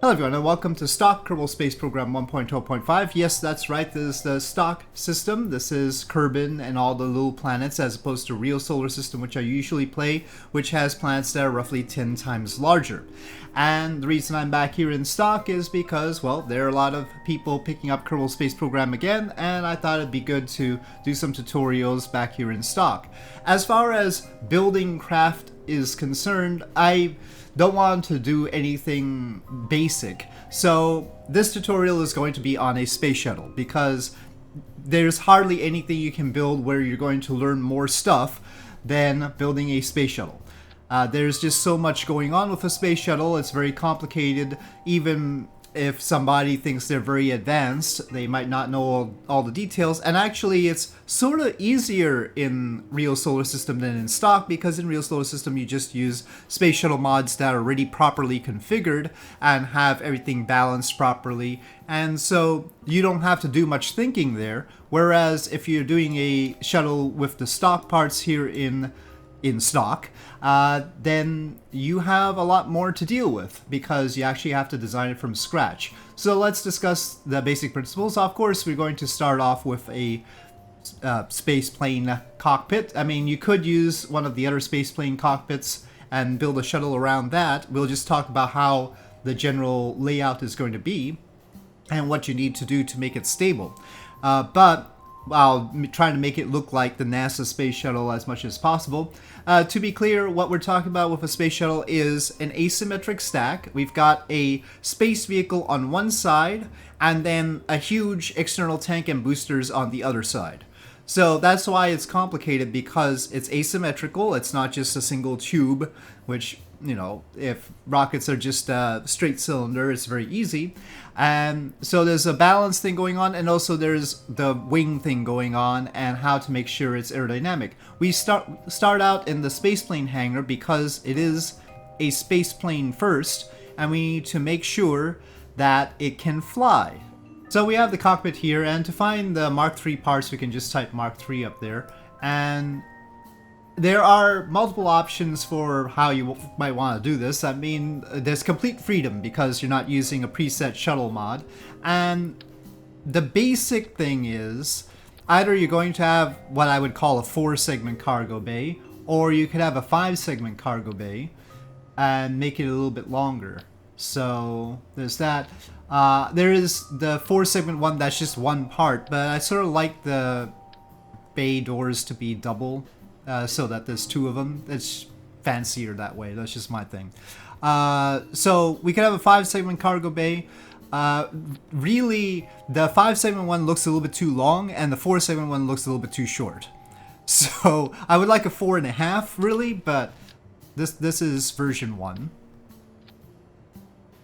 Hello everyone and welcome to Stock Kerbal Space Program 1.0.5. Yes, that's right, this is the stock system. This is Kerbin and all the little planets as opposed to real solar system which I usually play, which has planets that are roughly 10 times larger. And the reason I'm back here in stock is because, well, there are a lot of people picking up Kerbal Space Program again, and I thought it'd be good to do some tutorials back here in stock. As far as building craft is concerned, I don't want to do anything basic. So this tutorial is going to be on a space shuttle because there's hardly anything you can build where you're going to learn more stuff than building a space shuttle. There's just so much going on with a space shuttle. It's very complicated. Even if somebody thinks they're very advanced, they might not know all the details. And actually, it's sort of easier in real solar system than in stock, because in real solar system you just use space shuttle mods that are already properly configured and have everything balanced properly, and so you don't have to do much thinking there. Whereas if you're doing a shuttle with the stock parts here in stock, then you have a lot more to deal with because you actually have to design it from scratch. So let's discuss the basic principles. Of course, we're going to start off with a space plane cockpit. I mean, you could use one of the other space plane cockpits and build a shuttle around that. We'll just talk about how the general layout is going to be and what you need to do to make it stable. But I'll try to make it look like the NASA space shuttle as much as possible. To be clear, what we're talking about with a space shuttle is an asymmetric stack. We've got a space vehicle on one side and then a huge external tank and boosters on the other side. So that's why it's complicated, because it's asymmetrical. It's not just a single tube, which, you know, if rockets are just a straight cylinder, it's very easy. And so there's a balance thing going on, and also there's the wing thing going on and how to make sure it's aerodynamic. We start out in the spaceplane hangar because it is a spaceplane first, and we need to make sure that it can fly. So we have the cockpit here, and to find the Mark III parts we can just type Mark III up there, and there are multiple options for how you might want to do this. I mean, there's complete freedom because you're not using a preset shuttle mod. And the basic thing is, either you're going to have what I would call a 4-segment cargo bay, or you could have a 5-segment cargo bay and make it a little bit longer. So there's that. There is the 4-segment one that's just one part, but I sort of like the bay doors to be double. So that there's 2 of them. It's fancier that way. That's just my thing. So we could have a 5-segment cargo bay. Really, the 5-segment one looks a little bit too long, and the 4-segment one looks a little bit too short. So I would like a 4.5, really, but this is version 1.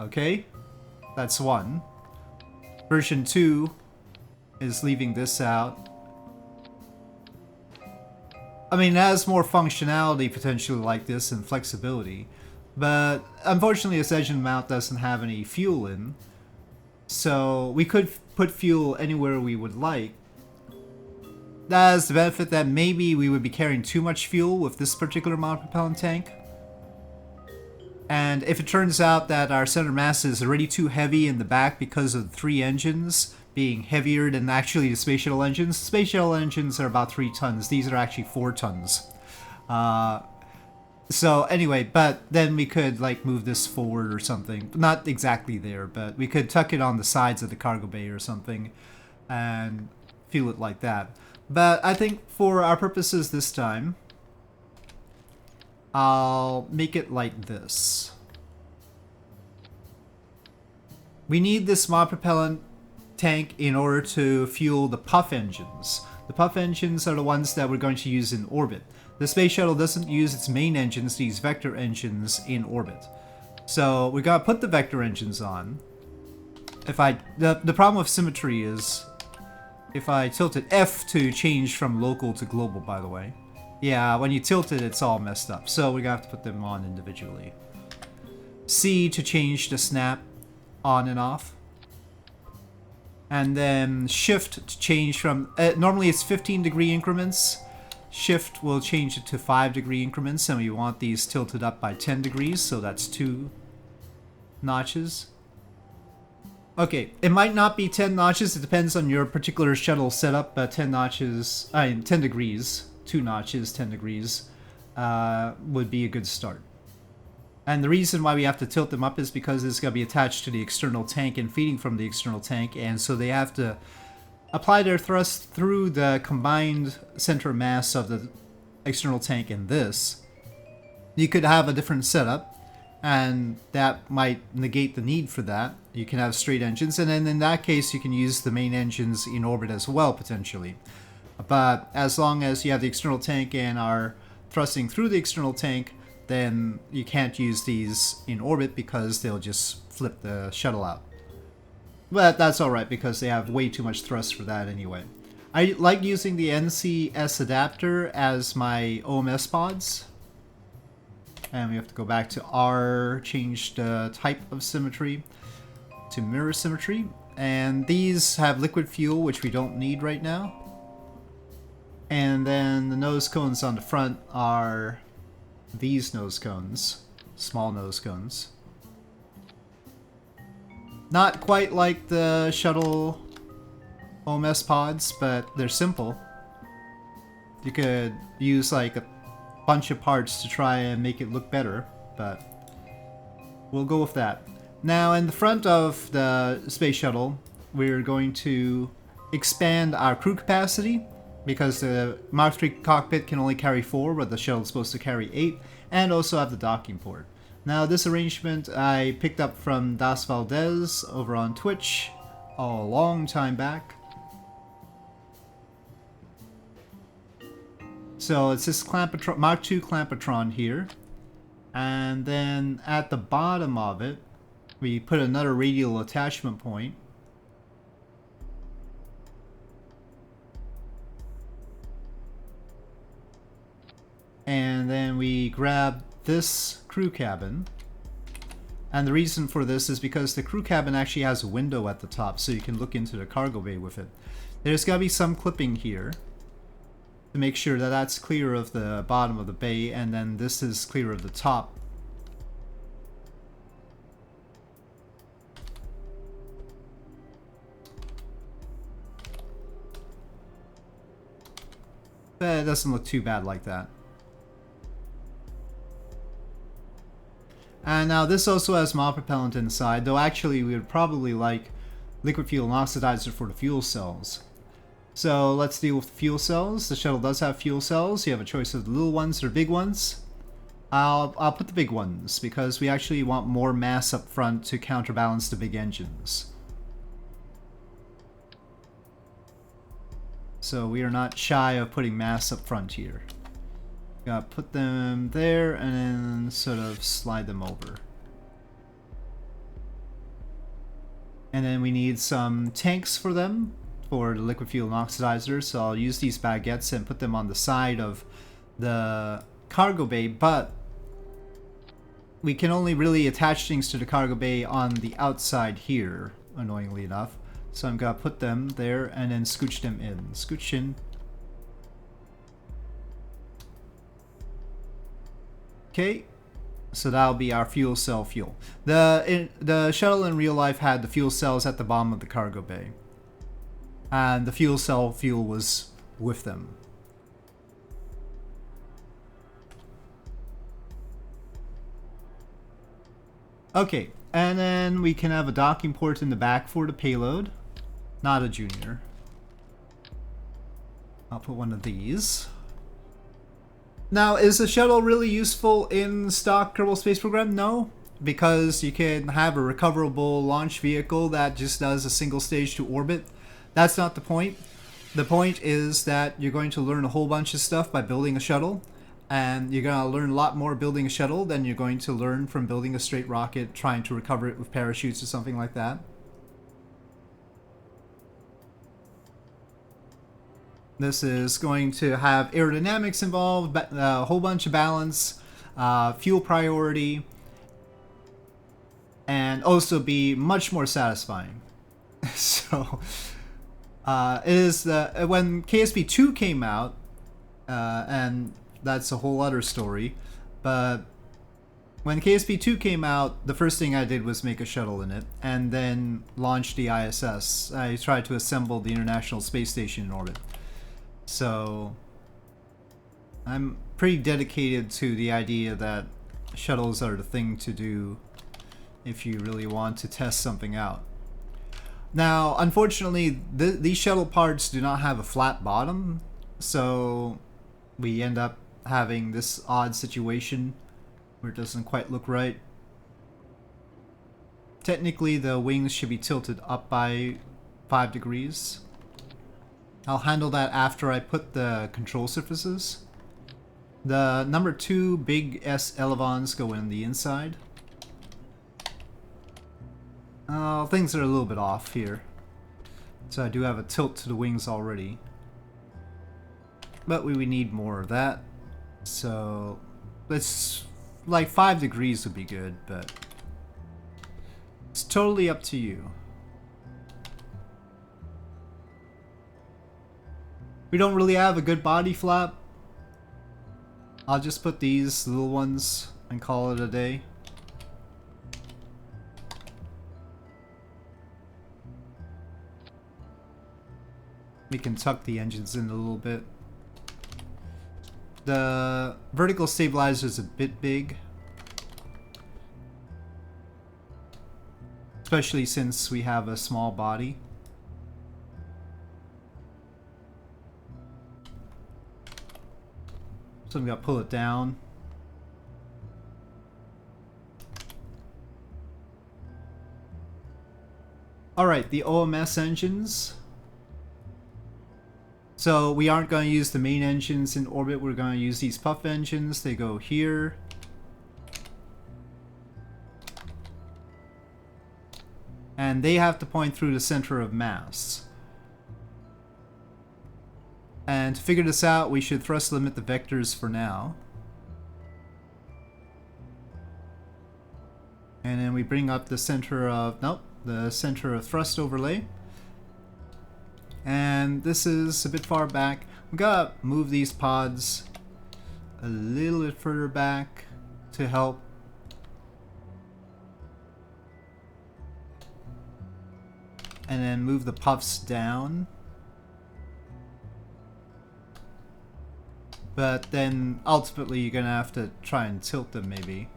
Okay, that's 1. Version 2 is leaving this out. I mean, it has more functionality potentially like this and flexibility, but unfortunately this engine mount doesn't have any fuel in, so we could put fuel anywhere we would like. That has the benefit that maybe we would be carrying too much fuel with this particular monopropellant tank. And if it turns out that our center mass is already too heavy in the back because of the 3 engines being heavier than actually the space shuttle engines. Space shuttle engines are about 3 tons. These are actually 4 tons. So anyway, but then we could like move this forward or something. Not exactly there, but we could tuck it on the sides of the cargo bay or something and fuel it like that. But I think for our purposes this time, I'll make it like this. We need this monopropellant tank in order to fuel the puff engines. The puff engines are the ones that we're going to use in orbit. The space shuttle doesn't use its main engines, these vector engines, in orbit. So we gotta put the vector engines on. The problem with symmetry is if I tilt it F to change from local to global, by the way. Yeah, when you tilt it, it's all messed up. So we're gonna have to put them on individually. C to change the snap on and off. And then shift to change from, normally it's 15-degree increments. Shift will change it to 5-degree increments, and we want these tilted up by 10 degrees, so that's 2 notches. Okay, it might not be 10 notches. It depends on your particular shuttle setup, but 10 notches, 10 degrees, 2 notches, 10 degrees, would be a good start. And the reason why we have to tilt them up is because it's going to be attached to the external tank and feeding from the external tank, and so they have to apply their thrust through the combined center mass of the external tank and this. You could have a different setup, and that might negate the need for that. You can have straight engines, and then in that case you can use the main engines in orbit as well, potentially. But as long as you have the external tank and are thrusting through the external tank, then you can't use these in orbit because they'll just flip the shuttle out. But that's alright because they have way too much thrust for that anyway. I like using the NCS adapter as my OMS pods. And we have to go back to R, change the type of symmetry to mirror symmetry. And these have liquid fuel, which we don't need right now. And then the nose cones on the front are these nose cones, small nose cones. Not quite like the shuttle OMS pods, but they're simple. You could use like a bunch of parts to try and make it look better, but we'll go with that. Now, in the front of the space shuttle, we're going to expand our crew capacity because the Mark III cockpit can only carry 4, but the shuttle's supposed to carry 8, and also have the docking port. Now, this arrangement I picked up from Das Valdez over on Twitch a long time back. So it's this Clampatron, Mark II Clampatron here. And then at the bottom of it, we put another radial attachment point. And then we grab this crew cabin. And the reason for this is because the crew cabin actually has a window at the top, so you can look into the cargo bay with it. There's got to be some clipping here to make sure that that's clear of the bottom of the bay, and then this is clear of the top. But it doesn't look too bad like that. And now this also has monopropellant inside, though actually we would probably like liquid fuel and oxidizer for the fuel cells. So let's deal with the fuel cells. The shuttle does have fuel cells. You have a choice of the little ones or big ones. I'll put the big ones because we actually want more mass up front to counterbalance the big engines. So we are not shy of putting mass up front here. Gotta put them there and then sort of slide them over. And then we need some tanks for them, for the liquid fuel and oxidizer, so I'll use these baguettes and put them on the side of the cargo bay, but we can only really attach things to the cargo bay on the outside here, annoyingly enough. So I'm gonna put them there and then scooch them in. Scooch in. Okay, so that'll be our fuel cell fuel. The shuttle in real life had the fuel cells at the bottom of the cargo bay, and the fuel cell fuel was with them. Okay, and then we can have a docking port in the back for the payload. Not a junior. I'll put one of these. Now, is the shuttle really useful in stock Kerbal Space Program? No, because you can have a recoverable launch vehicle that just does a single stage to orbit. That's not the point. The point is that you're going to learn a whole bunch of stuff by building a shuttle, and you're going to learn a lot more building a shuttle than you're going to learn from building a straight rocket, trying to recover it with parachutes or something like that. This is going to have aerodynamics involved, a whole bunch of balance, fuel priority, and also be much more satisfying. So, it is when KSP 2 came out, and that's a whole other story, but when KSP-2 came out, the first thing I did was make a shuttle in it, and then launch the ISS. I tried to assemble the International Space Station in orbit. So I'm pretty dedicated to the idea that shuttles are the thing to do if you really want to test something out. Now, unfortunately, these shuttle parts do not have a flat bottom, so we end up having this odd situation where it doesn't quite look right. Technically, the wings should be tilted up by 5 degrees. I'll handle that after I put the control surfaces. The number 2 big S elevons go in the inside. Things are a little bit off here. So I do have a tilt to the wings already. But we would need more of that. So let's, like 5 degrees would be good, but it's totally up to you. We don't really have a good body flap. I'll just put these little ones and call it a day. We can tuck the engines in a little bit. The vertical stabilizer is a bit big, especially since we have a small body. So I'm gonna pull it down. Alright, the OMS engines. So we aren't going to use the main engines in orbit, we're going to use these puff engines. They go here. And they have to point through the center of mass. And to figure this out, we should thrust limit the vectors for now. And then we bring up the center of, the center of thrust overlay. And this is a bit far back. We gotta move these pods a little bit further back to help. And then move the puffs down. But then ultimately you're gonna have to try and tilt them maybe.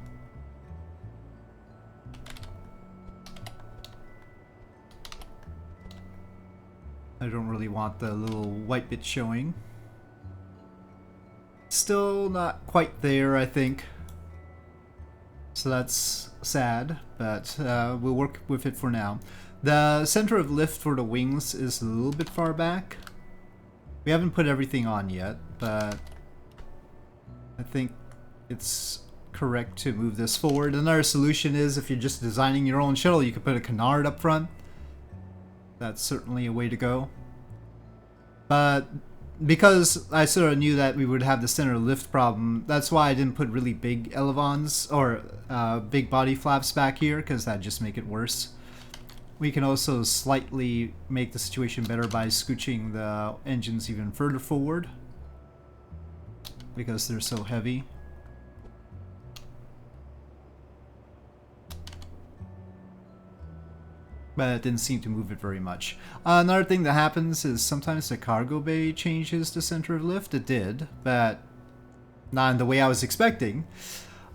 I don't really want the little white bit showing. Still not quite there, I think. So that's sad, but we'll work with it for now. The center of lift for the wings is a little bit far back. We haven't put everything on yet, but I think it's correct to move this forward. Another solution is if you're just designing your own shuttle, you could put a canard up front. That's certainly a way to go. But because I sort of knew that we would have the center lift problem, that's why I didn't put really big elevons or big body flaps back here, because that'd just make it worse. We can also slightly make the situation better by scooching the engines even further forward, because they're so heavy. But it didn't seem to move it very much. Another thing that happens is sometimes the cargo bay changes the center of lift. It did, but not in the way I was expecting.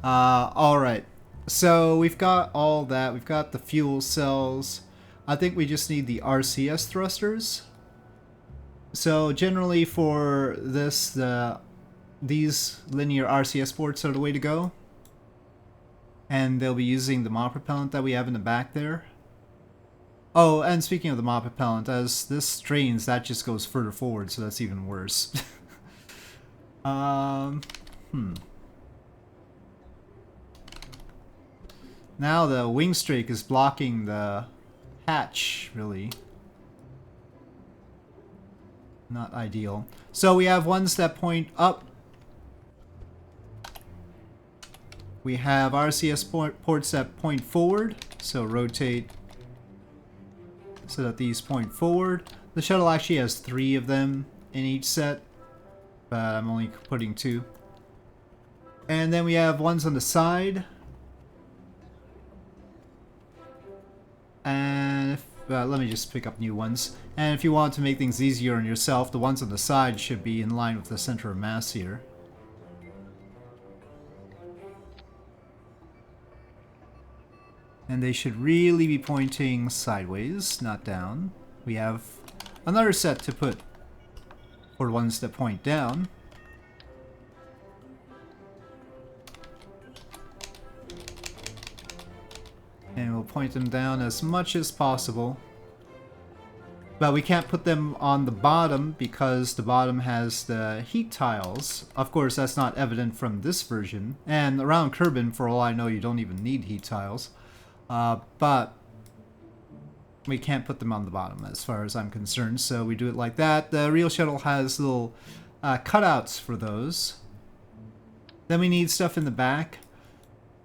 Alright, so we've got all that. We've got the fuel cells. I think we just need the RCS thrusters. So generally for this, these linear RCS ports are the way to go. And they'll be using the mod propellant that we have in the back there. Oh, and speaking of the mod propellant, as this strains, that just goes further forward, so that's even worse. Now the wing strake is blocking the hatch, really. Not ideal. So we have ones that point up. We have RCS ports that point forward, so rotate so that these point forward. The shuttle actually has 3 of them in each set, but I'm only putting 2. And then we have ones on the side And if, let me just pick up new ones. And if you want to make things easier on yourself, the ones on the side should be in line with the center of mass here. And they should really be pointing sideways, not down. We have another set to put for ones that point down. And we'll point them down as much as possible. But we can't put them on the bottom because the bottom has the heat tiles. Of course, that's not evident from this version. And around Kerbin, for all I know, you don't even need heat tiles. But we can't put them on the bottom as far as I'm concerned, so we do it like that. The real shuttle has little cutouts for those. Then we need stuff in the back.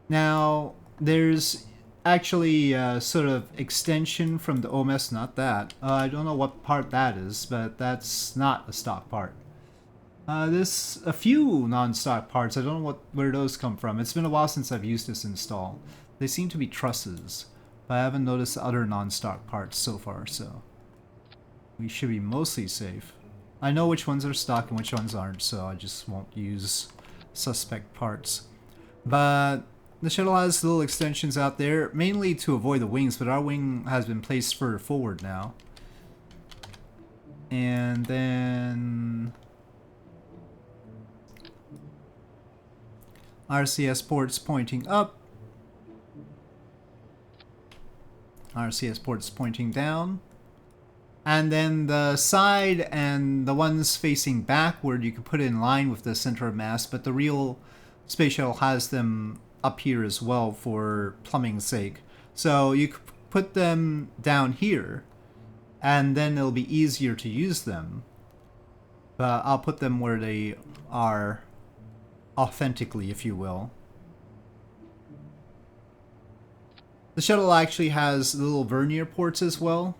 Now, there's actually a sort of extension from the OMS, not that. I don't know what part that is, but that's not a stock part. There's a few non-stock parts. I don't know where those come from. It's been a while since I've used this install. They seem to be trusses, but I haven't noticed other non-stock parts so far, so we should be mostly safe. I know which ones are stock and which ones aren't, so I just won't use suspect parts. But the shuttle has little extensions out there, mainly to avoid the wings, but our wing has been placed further forward now. And then RCS ports pointing up. RCS ports pointing down. And then the side and the ones facing backward you can put in line with the center of mass, but the real space shuttle has them up here as well for plumbing's sake. So you could put them down here and then it'll be easier to use them. But I'll put them where they are authentically, if you will. The shuttle actually has little vernier ports as well.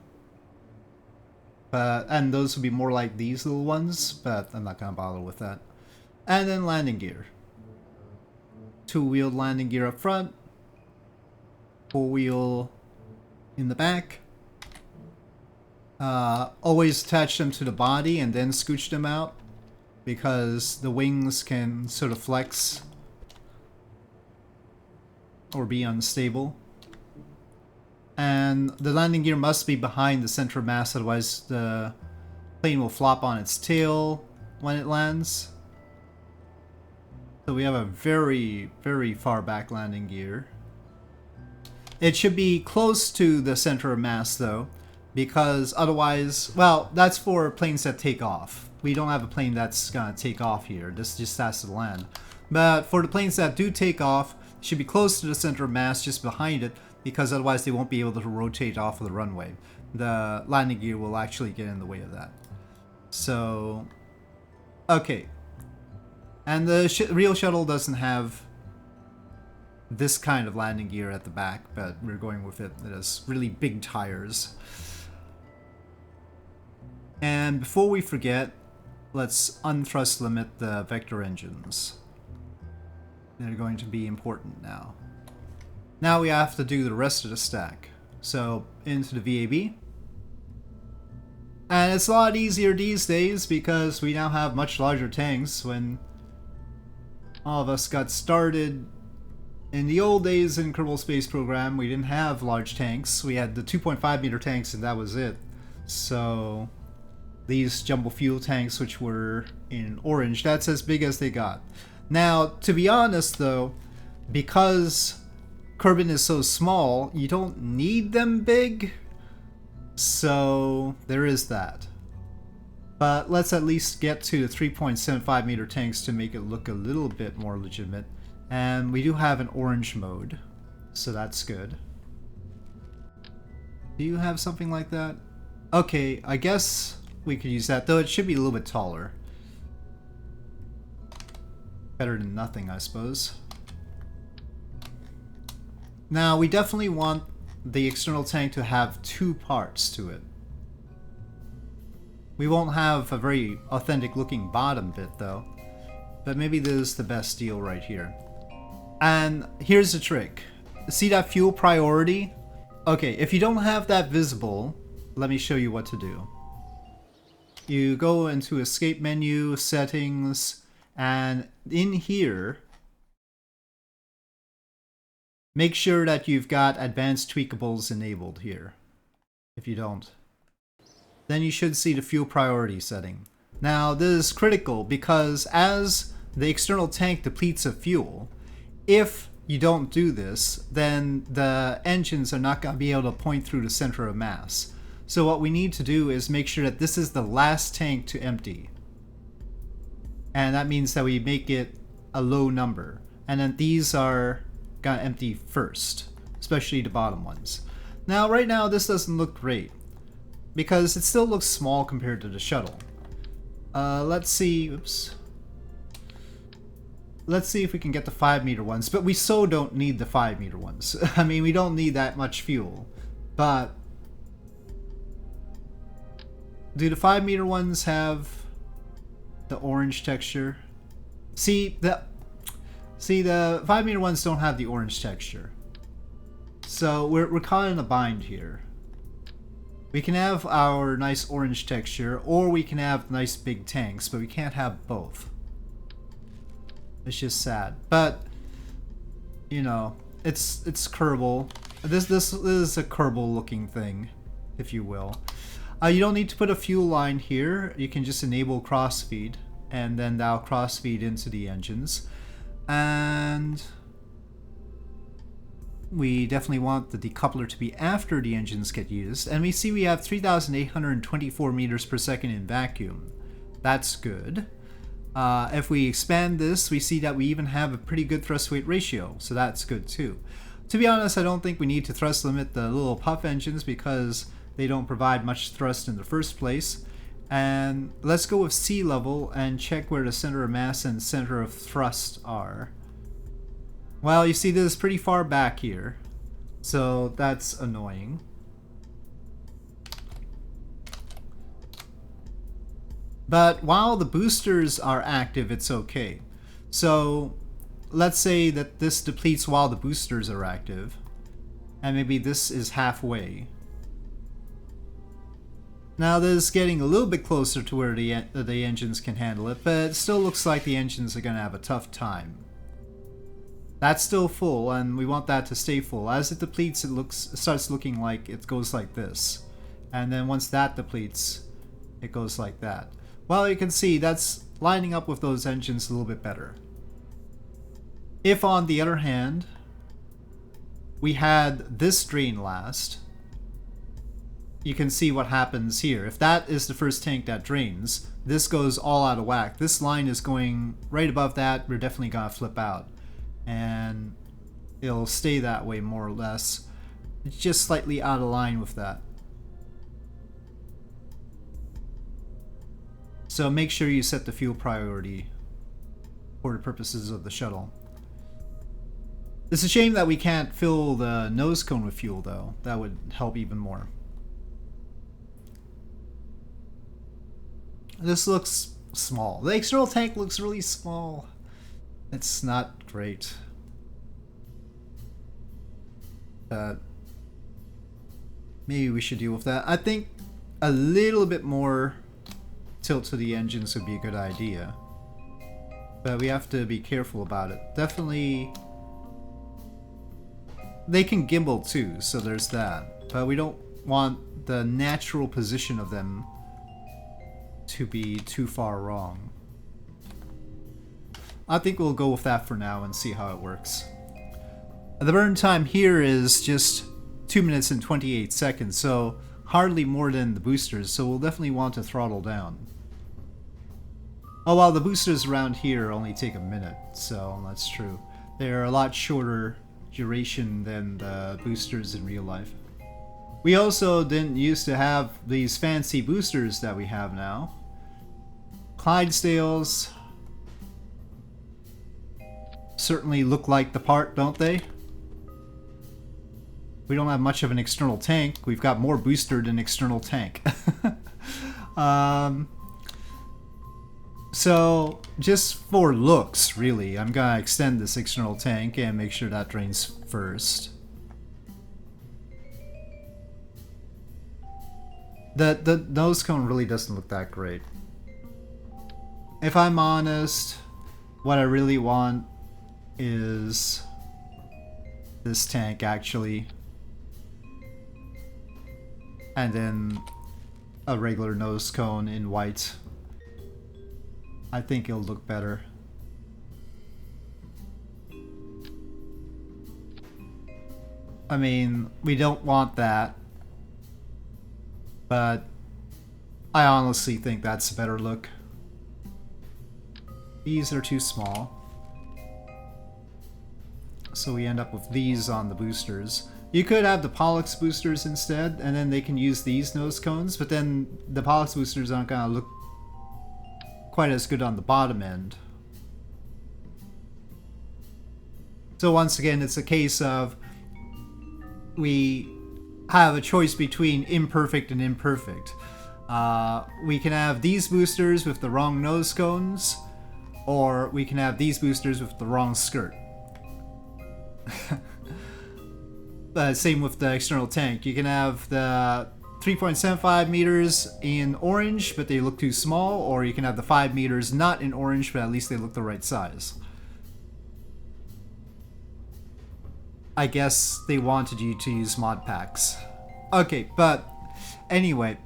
And those would be more like these little ones, but I'm not going to bother with that. And then landing gear. Two-wheeled landing gear up front. Four-wheel in the back. Always attach them to the body and then scooch them out, because the wings can sort of flex or be unstable. And the landing gear must be behind the center of mass, otherwise the plane will flop on its tail when it lands. So we have a very, very far back landing gear. It should be close to the center of mass though, because otherwise, well, that's for planes that take off. We don't have a plane that's gonna take off here. This just has to land. But for the planes that do take off, it should be close to the center of mass, just behind it, because otherwise they won't be able to rotate off of the runway. The landing gear will actually get in the way of that. So, okay. And the real shuttle doesn't have this kind of landing gear at the back, but we're going with it. It has really big tires. And before we forget, let's unthrust limit the vector engines. They're going to be important now. Now we have to do the rest of the stack. So, into the VAB. And it's a lot easier these days because we now have much larger tanks. When all of us got started in the old days in Kerbal Space Program, we didn't have large tanks. We had the 2.5 meter tanks and that was it. So, these jumbo fuel tanks, which were in orange, that's as big as they got. Now, to be honest though, because Kerbin is so small, you don't need them big, so there is that. But let's at least get to the 3.75 meter tanks to make it look a little bit more legitimate. And we do have an orange mode, so that's good. Do you have something like that? Okay, I guess we could use that, though it should be a little bit taller. Better than nothing, I suppose. Now, we definitely want the external tank to have two parts to it. We won't have a very authentic looking bottom bit though, but maybe this is the best deal right here. And here's the trick. See that fuel priority? Okay, if you don't have that visible, let me show you what to do. You go into escape menu, settings, and in here, make sure that you've got advanced tweakables enabled here. If you don't, then you should see the fuel priority setting. Now this is critical because as the external tank depletes of fuel, if you don't do this, then the engines are not going to be able to point through the center of mass. So what we need to do is make sure that this is the last tank to empty. And that means that we make it a low number. And then these are going to empty first, especially the bottom ones. Now, right now, this doesn't look great because it still looks small compared to the shuttle. Let's see, oops. Let's see if we can get the 5-meter ones, but we so don't need the 5-meter ones. I mean, we don't need that much fuel, but do the 5-meter ones have the orange texture? See, the 5-meter ones don't have the orange texture. So we're caught in a bind here. We can have our nice orange texture, or we can have nice big tanks, but we can't have both. It's just sad, but you know, it's Kerbal. This is a Kerbal looking thing, if you will. You don't need to put a fuel line here. You can just enable crossfeed, and then that'll crossfeed into the engines. And we definitely want the decoupler to be after the engines get used. And we see we have 3,824 meters per second in vacuum. That's good. If we expand this, we see that we even have a pretty good thrust-weight ratio, so that's good too. To be honest, I don't think we need to thrust limit the little puff engines because they don't provide much thrust in the first place. And let's go with sea level and check where the center of mass and center of thrust are. Well, you see this is pretty far back here, so that's annoying. But while the boosters are active, it's okay. So let's say that this depletes while the boosters are active, and maybe this is halfway. Now this is getting a little bit closer to where the engines can handle it, but it still looks like the engines are going to have a tough time. That's still full, and we want that to stay full. As it depletes, it starts looking like it goes like this. And then once that depletes, it goes like that. Well, you can see that's lining up with those engines a little bit better. If, on the other hand, we had this drain last, you can see what happens here. If that is the first tank that drains, this goes all out of whack. This line is going right above that. We're definitely going to flip out. And it'll stay that way more or less. It's just slightly out of line with that. So make sure you set the fuel priority for the purposes of the shuttle. It's a shame that we can't fill the nose cone with fuel though. That would help even more. This looks small. The external tank looks really small. It's not great. Maybe we should deal with that. I think a little bit more tilt to the engines would be a good idea. But we have to be careful about it. Definitely, they can gimbal too, so there's that. But we don't want the natural position of them to be too far wrong. I think we'll go with that for now and see how it works. The burn time here is just 2 minutes and 28 seconds, so hardly more than the boosters, so we'll definitely want to throttle down. Oh, well, the boosters around here only take a minute, so that's true. They're a lot shorter duration than the boosters in real life. We also didn't used to have these fancy boosters that we have now. Clydesdales certainly look like the part, don't they? We don't have much of an external tank. We've got more booster than external tank. So, just for looks, really, I'm gonna extend this external tank and make sure that drains first. The nose cone really doesn't look that great. If I'm honest, what I really want is this tank actually, and then a regular nose cone in white. I think it'll look better. I mean, we don't want that, but I honestly think that's a better look. These are too small, so we end up with these on the boosters. You could have the Pollux boosters instead, and then they can use these nose cones, but then the Pollux boosters aren't gonna look quite as good on the bottom end. So once again, it's a case of we have a choice between imperfect and imperfect. We can have these boosters with the wrong nose cones, or we can have these boosters with the wrong skirt. Same with the external tank. You can have the 3.75 meters in orange, but they look too small, or you can have the 5 meters not in orange, but at least they look the right size. I guess they wanted you to use mod packs. Okay, but anyway,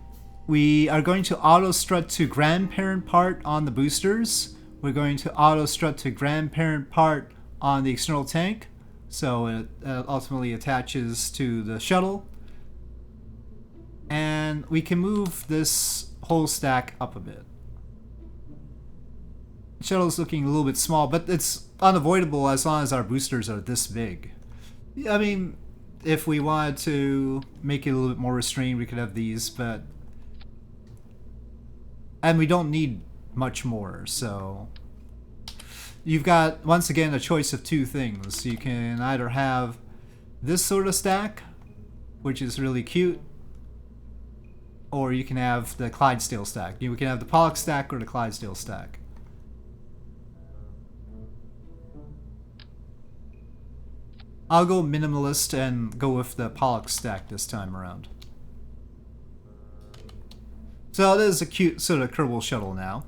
we are going to auto strut to grandparent part on the boosters. We're going to auto strut to grandparent part on the external tank, so it ultimately attaches to the shuttle. And we can move this whole stack up a bit. The shuttle's looking a little bit small, but it's unavoidable as long as our boosters are this big. I mean, if we wanted to make it a little bit more restrained, we could have these, but... And we don't need much more, so... You've got, once again, a choice of two things. You can either have this sort of stack, which is really cute, or you can have the Clydesdale stack. You can have the Pollux stack or the Clydesdale stack. I'll go minimalist and go with the Pollux stack this time around. So this is a cute sort of Kerbal shuttle now.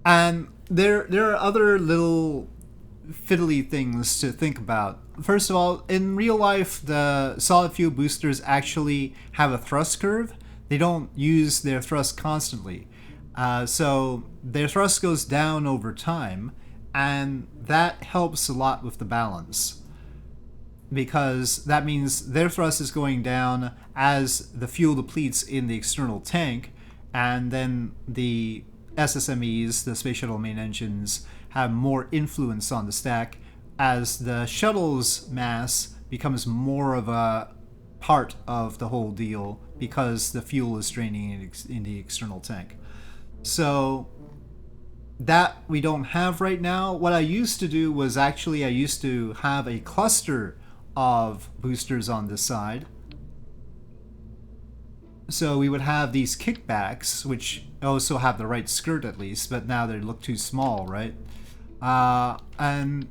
And there are other little fiddly things to think about. First of all, in real life, the solid fuel boosters actually have a thrust curve. They don't use their thrust constantly. So their thrust goes down over time, and that helps a lot with the balance. Because that means their thrust is going down as the fuel depletes in the external tank, and then the SSMEs, the Space Shuttle main engines, have more influence on the stack as the shuttle's mass becomes more of a part of the whole deal because the fuel is draining in the external tank. So that we don't have right now. What I used to do was actually I used to have a cluster of boosters on this side. So we would have these kickbacks, which also have the right skirt at least, but now they look too small, right? And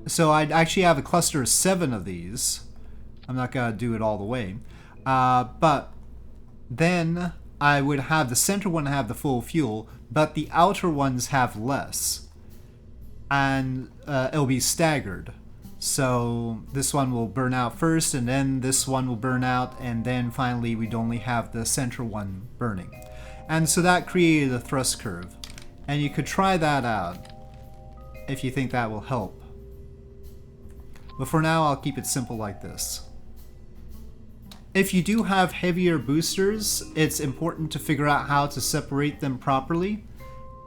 so I'd actually have a cluster of 7 of these. I'm not gonna do it all the way. But then I would have the center one have the full fuel, but the outer ones have less. And it'll be staggered. So this one will burn out first, and then this one will burn out, and then finally we'd only have the center one burning. And so that created a thrust curve. And you could try that out if you think that will help. But for now, I'll keep it simple like this. If you do have heavier boosters, it's important to figure out how to separate them properly.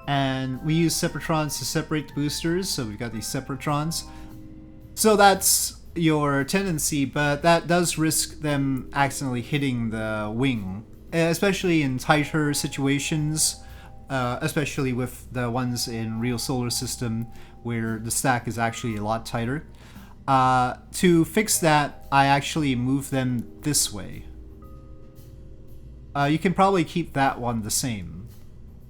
And we use separatrons to separate the boosters, so we've got these separatrons. So that's your tendency, but that does risk them accidentally hitting the wing, especially in tighter situations, especially with the ones in real solar system where the stack is actually a lot tighter. To fix that, I actually move them this way. You can probably keep that one the same,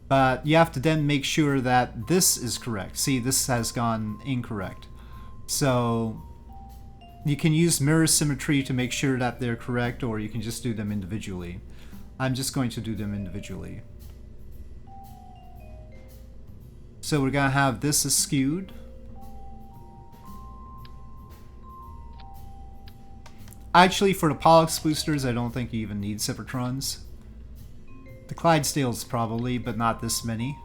but you have to then make sure that this is correct. See, this has gone incorrect. So you can use mirror symmetry to make sure that they're correct, or you can just do them individually. I'm just going to do them individually. So we're going to have this skewed. Actually, for the Pollux boosters, I don't think you even need Cybertrons. The Clydesdales probably, but not this many.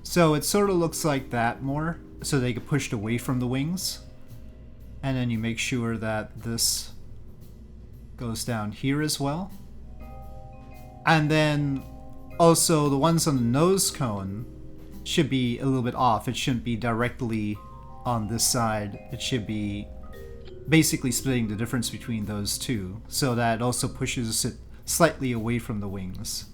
So it sort of looks like that more, so they get pushed away from the wings. And then you make sure that this goes down here as well. And then also the ones on the nose cone should be a little bit off. It shouldn't be directly on this side. It should be basically splitting the difference between those two, so that it also pushes it slightly away from the wings.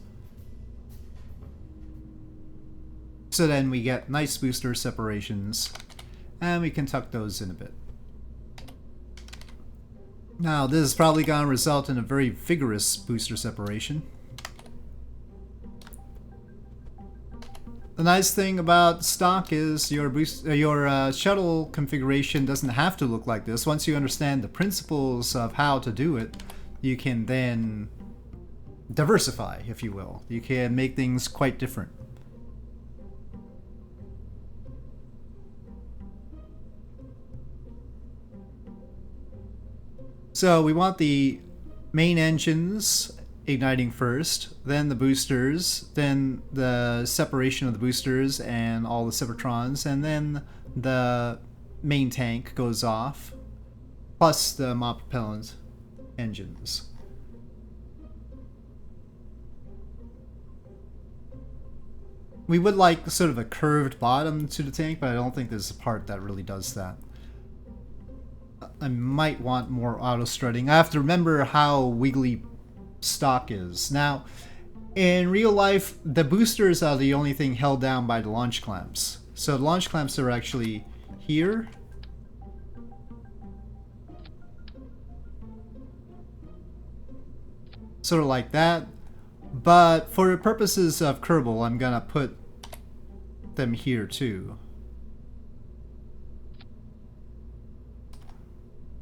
So then we get nice booster separations, and we can tuck those in a bit. Now this is probably going to result in a very vigorous booster separation. The nice thing about stock is your shuttle configuration doesn't have to look like this. Once you understand the principles of how to do it, you can then diversify, if you will. You can make things quite different. So we want the main engines igniting first, then the boosters, then the separation of the boosters and all the Cybertrons, and then the main tank goes off, plus the monopropellant engines. We would like sort of a curved bottom to the tank, but I don't think there's a part that really does that. I might want more auto strutting. I have to remember how wiggly stock is. Now, in real life, the boosters are the only thing held down by the launch clamps. So the launch clamps are actually here. Sort of like that. But for the purposes of Kerbal, I'm gonna put them here too.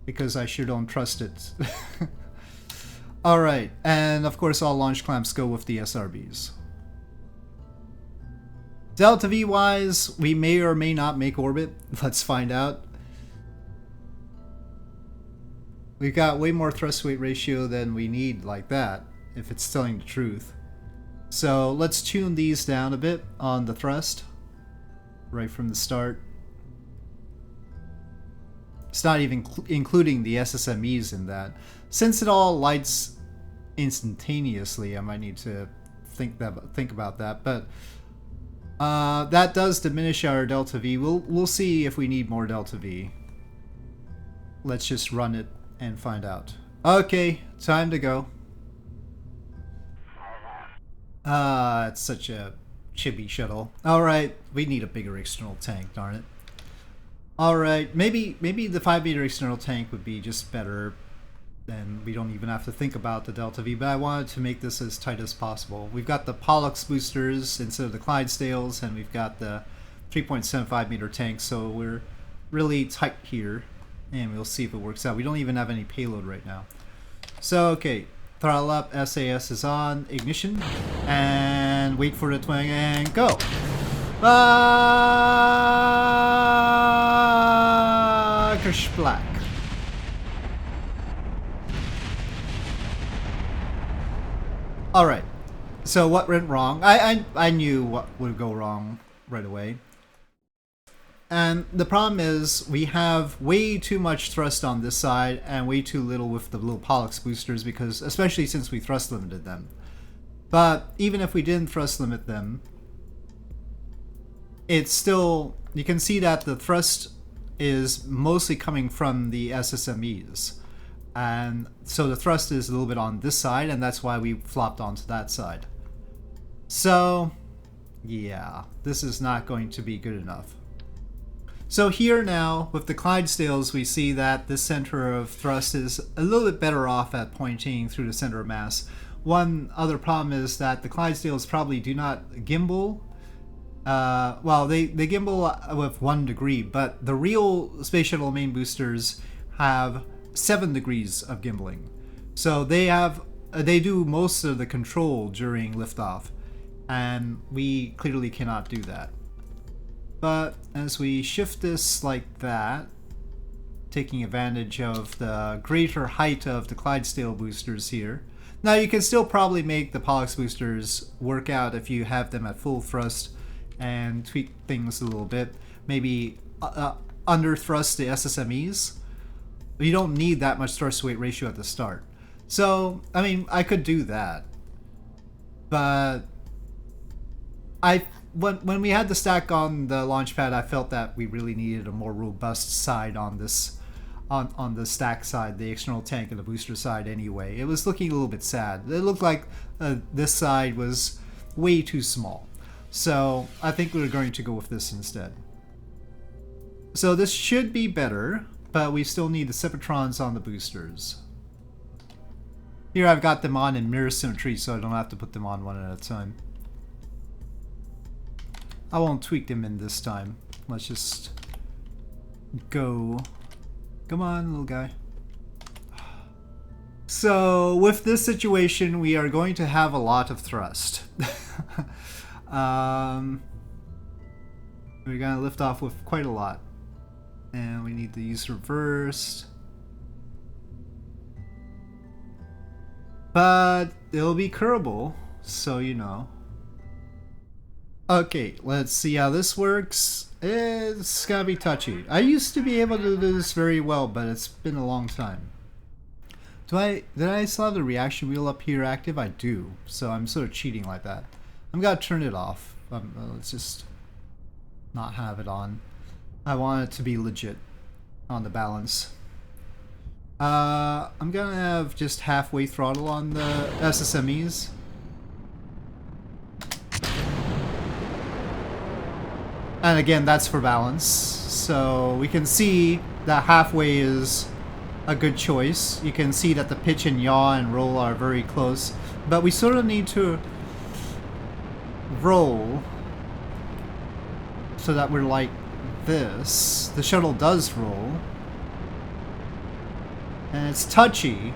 Because I sure don't trust it. Alright, and of course all launch clamps go with the SRBs. Delta V wise, we may or may not make orbit. Let's find out. We've got way more thrust weight ratio than we need like that, if it's telling the truth. So let's tune these down a bit on the thrust, right from the start. It's not even including the SSMEs in that. Since it all lights instantaneously, I might need to think about that. But that does diminish our delta V. We'll see if we need more delta V. Let's just run it and find out. Okay, time to go. It's such a chibi shuttle. Alright, we need a bigger external tank, darn it. Alright, maybe the 5-meter external tank would be just better. Then we don't even have to think about the delta V, but I wanted to make this as tight as possible. We've got the Pollux boosters instead of the Clydesdales, and we've got the 3.75 meter tank, so we're really tight here, and we'll see if it works out. We don't even have any payload right now. So, okay, throttle up, SAS is on, ignition, and wait for the twang, and go! Black. Alright, so what went wrong? I knew what would go wrong right away. And the problem is we have way too much thrust on this side and way too little with the little Pollux boosters, because especially since we thrust limited them. But even if we didn't thrust limit them, it's still, you can see that the thrust is mostly coming from the SSMEs. And so the thrust is a little bit on this side, and that's why we flopped onto that side. So, yeah, this is not going to be good enough. So here now, with the Clydesdales, we see that the center of thrust is a little bit better off at pointing through the center of mass. One other problem is that the Clydesdales probably do not gimbal Well, they gimbal with 1 degree, but the real Space Shuttle main boosters have 7 degrees of gimbaling. So they do most of the control during liftoff, and we clearly cannot do that. But as we shift this like that, taking advantage of the greater height of the Clydesdale boosters here. Now you can still probably make the Pollux boosters work out if you have them at full thrust and tweak things a little bit. Maybe under thrust the SSMEs. You don't need that much thrust to weight ratio at the start. So, I mean, I could do that. But when we had the stack on the launch pad, I felt that we really needed a more robust side on this on the stack side, the external tank and the booster side anyway. It was looking a little bit sad. It looked like this side was way too small. So I think we're going to go with this instead. So this should be better, but we still need the Separatrons on the boosters. Here I've got them on in mirror symmetry, so I don't have to put them on one at a time. I won't tweak them in this time. Let's just go. Come on, little guy. So with this situation, we are going to have a lot of thrust. We're going to lift off with quite a lot. And we need to use reversed. But it'll be Kerbal, so you know. Okay, let's see how this works. It's gonna be touchy. I used to be able to do this very well, but it's been a long time. Did I still have the reaction wheel up here active? I do, so I'm sort of cheating like that. I'm gonna turn it off. Let's just not have it on. I want it to be legit on the balance. I'm gonna have just halfway throttle on the SSMEs. And again, that's for balance. So we can see that halfway is a good choice. You can see that the pitch and yaw and roll are very close. But we sort of need to roll so that we're like this. The shuttle does roll. And it's touchy.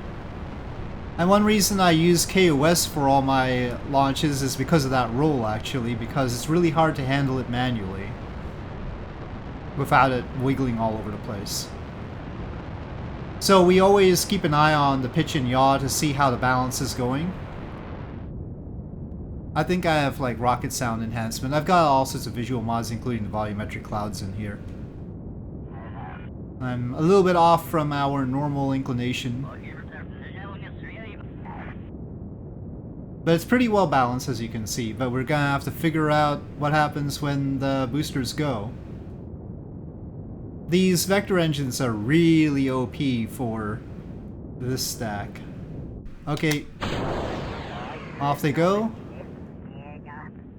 And one reason I use KOS for all my launches is because of that roll, actually, because it's really hard to handle it manually without it wiggling all over the place. So we always keep an eye on the pitch and yaw to see how the balance is going. I think I have like rocket sound enhancement. I've got all sorts of visual mods, including the volumetric clouds in here. I'm a little bit off from our normal inclination. But it's pretty well balanced, as you can see, but we're gonna have to figure out what happens when the boosters go. These vector engines are really OP for this stack. Okay, off they go.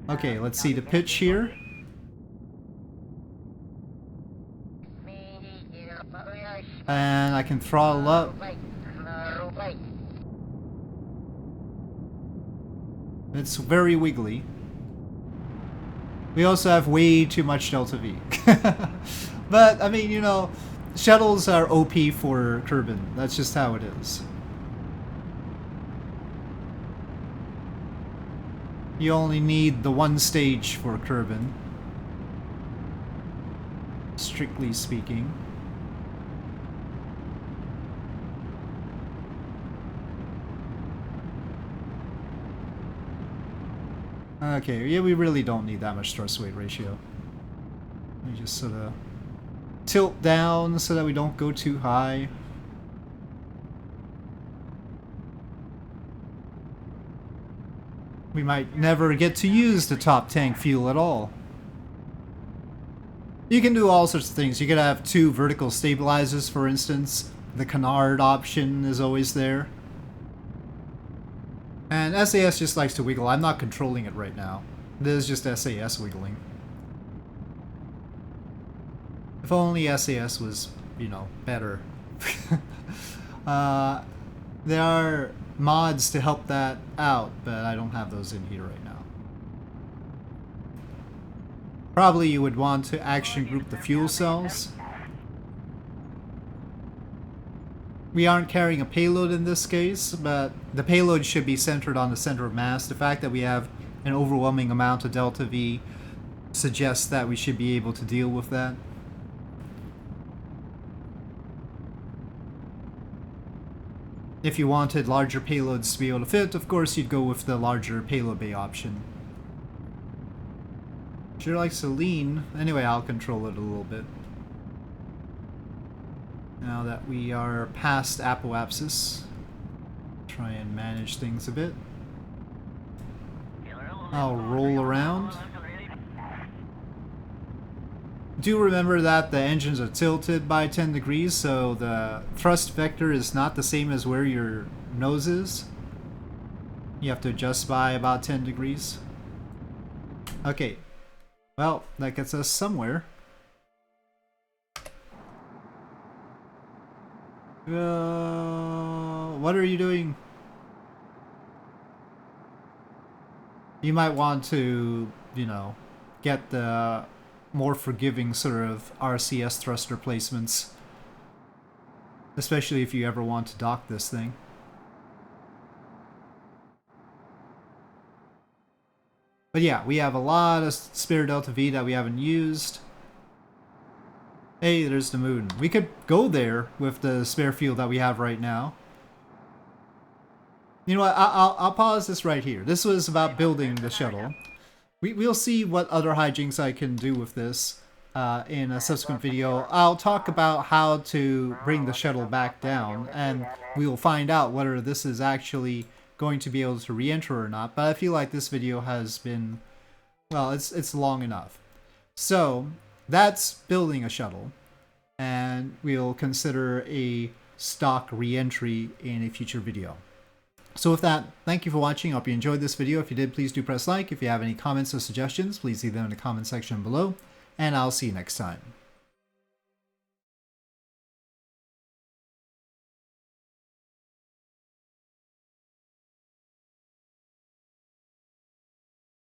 Okay, let's see the pitch here. And I can throttle up. It's very wiggly. We also have way too much delta V. But, I mean, you know, shuttles are OP for Kerbin. That's just how it is. You only need the one stage for Kerbin, strictly speaking. Okay, yeah, we really don't need that much thrust weight ratio. We just sort of tilt down so that we don't go too high. We might never get to use the top tank fuel at all. You can do all sorts of things. You could have 2 vertical stabilizers, for instance. The canard option is always there. And SAS just likes to wiggle. I'm not controlling it right now. This is just SAS wiggling. If only SAS was, you know, better. There are mods to help that out, but I don't have those in here right now. Probably you would want to action group the fuel cells. We aren't carrying a payload in this case, but the payload should be centered on the center of mass. The fact that we have an overwhelming amount of delta V suggests that we should be able to deal with that. If you wanted larger payloads to be able to fit, of course you'd go with the larger payload bay option. Sure likes to lean. Anyway, I'll control it a little bit. Now that we are past apoapsis, try and manage things a bit. I'll roll around. Do remember that the engines are tilted by 10 degrees, so the thrust vector is not the same as where your nose is. You have to adjust by about 10 degrees. Okay, well, that gets us somewhere. What are you doing? You might want to, you know, get the more forgiving sort of RCS thruster placements, especially if you ever want to dock this thing. But yeah, we have a lot of spare delta V that we haven't used. Hey, there's the moon. We could go there with the spare fuel that we have right now. You know what, I'll pause this right here. This was about building the shuttle. We'll see what other hijinks I can do with this in a subsequent video. I'll talk about how to bring the shuttle back down, and we'll find out whether this is actually going to be able to re-enter or not. But I feel like this video has been, well, it's long enough. So that's building a shuttle, and we'll consider a stock re-entry in a future video. So with that, thank you for watching. I hope you enjoyed this video. If you did, please do press like. If you have any comments or suggestions, please leave them in the comment section below, and I'll see you next time.